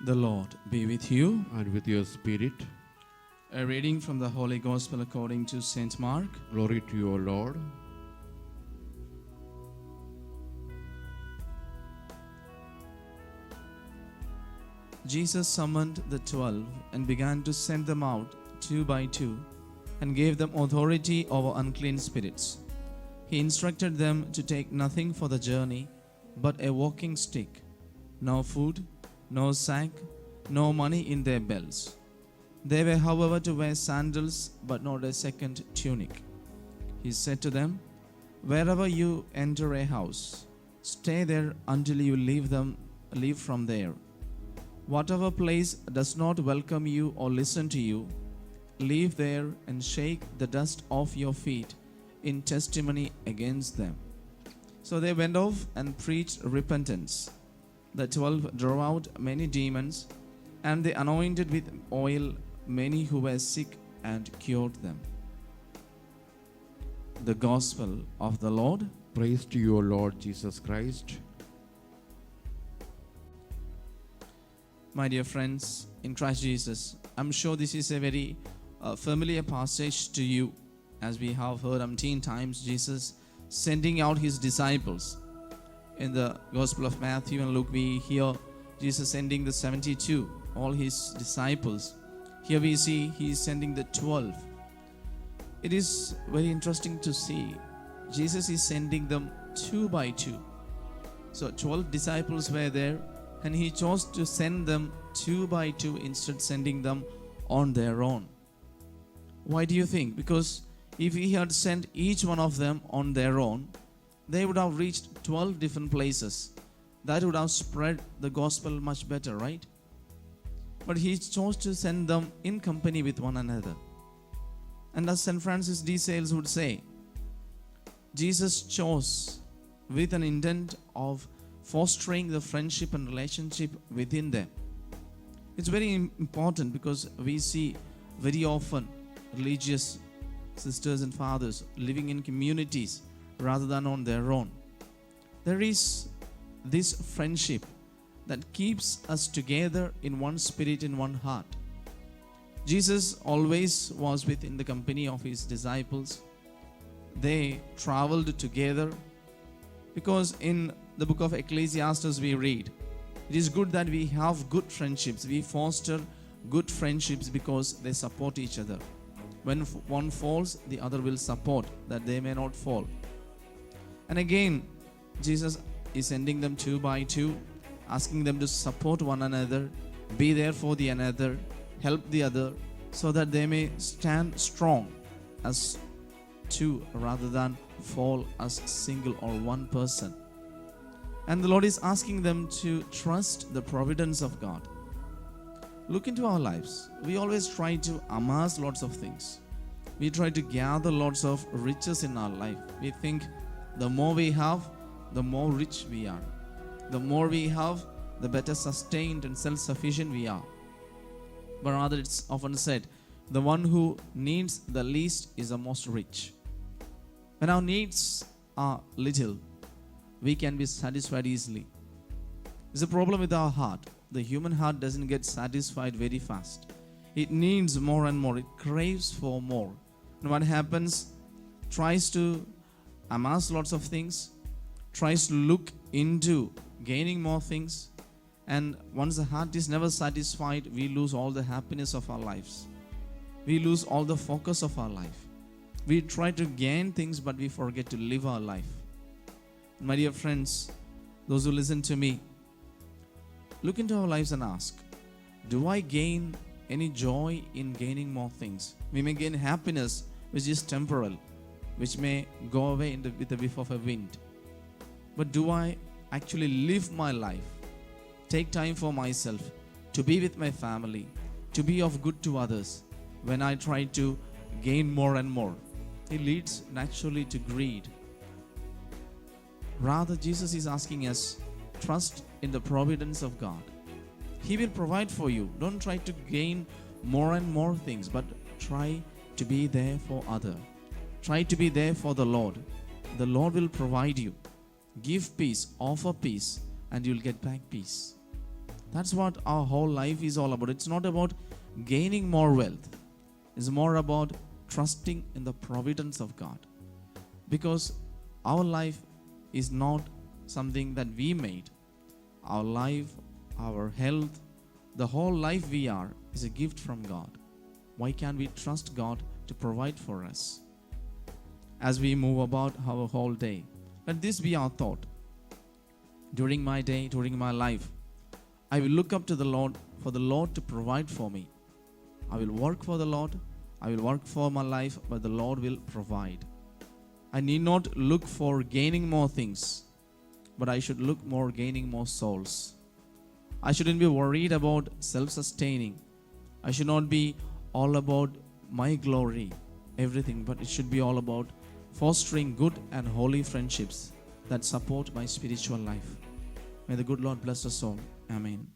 The Lord be with you. and with your spirit. A reading from the Holy Gospel according to St. Mark. Glory to you, O Lord. Jesus summoned the 12 and began to send them out two by two and gave them authority over unclean spirits. He instructed them to take nothing for the journey but a walking stick, no food, no sack, no money in their belts. They were, however, to wear sandals but not a second tunic. He said to them, "Wherever you enter a house, stay there until you leave from there. Whatever place does not welcome you or listen to you, leave there and shake the dust off your feet in testimony against them." So they went off and preached repentance. The 12 drove out many demons, and they anointed with oil many who were sick and cured them. The Gospel of the Lord. Praise to you, O Lord Jesus Christ. My dear friends in Christ Jesus, I'm sure this is a very familiar passage to you, as we have heard umpteen times Jesus sending out his disciples. In the Gospel of Matthew and Luke, we hear Jesus sending the 72, all his disciples. Here we see he is sending the 12. It is very interesting to see Jesus is sending them two by two. So 12 disciples were there, and he chose to send them two by two instead sending them on their own. Why do you think? Because if he had sent each one of them on their own, they would have reached 12 different places. That would have spread the gospel much better, right? But he chose to send them in company with one another. And as St. Francis de Sales would say, Jesus chose with an intent of fostering the friendship and relationship within them. It's very important because we see very often religious sisters and fathers living in communities rather than on their own. There is this friendship that keeps us together in one spirit, in one heart. Jesus always was within the company of his disciples. They traveled together because in the book of Ecclesiastes we read, it is good that we have good friendships. We foster good friendships because they support each other. When one falls, the other will support that they may not fall. And again, Jesus is sending them two by two, asking them to support one another, be there for the another, help the other, so that they may stand strong as two rather than fall as single or one person. And the Lord is asking them to trust the providence of God. Look into our lives. We always try to amass lots of things. We try to gather lots of riches in our life. We think the more we have, the more rich we are. The more we have, the better sustained and self-sufficient we are. But rather, it's often said, the one who needs the least is the most rich. When our needs are little, we can be satisfied easily. It's a problem with our heart. The human heart doesn't get satisfied very fast. It needs more and more. It craves for more. And what happens? Tries to amass lots of things, tries to look into gaining more things. And once the heart is never satisfied, we lose all the happiness of our lives. We lose all the focus of our life. We try to gain things, but we forget to live our life. My dear friends, those who listen to me, look into our lives and ask, do I gain any joy in gaining more things? We may gain happiness which is temporal, which may go away with the whiff of a wind. But do I actually live my life, take time for myself, to be with my family, to be of good to others? When I try to gain more and more, it leads naturally to greed. Rather, Jesus is asking us, trust in the providence of God. He will provide for you. Don't try to gain more and more things, but try to be there for others. Try to be there for the Lord. The Lord will provide you. Give peace, offer peace, and you'll get back peace. That's what our whole life is all about. It's not about gaining more wealth. It's more about trusting in the providence of God. Because our life is not something that we made. Our life, our health, the whole life we are is a gift from God. Why can't we trust God to provide for us? As we move about our whole day, let this be our thought. During my day, during my life, I will look up to the Lord for the Lord to provide for me. I will work for the Lord. I will work for my life, but the Lord will provide. I need not look for gaining more things, but I should look more gaining more souls. I shouldn't be worried about self-sustaining. I should not be all about my glory, everything, but it should be all about fostering good and holy friendships that support my spiritual life. May the good Lord bless us all. Amen.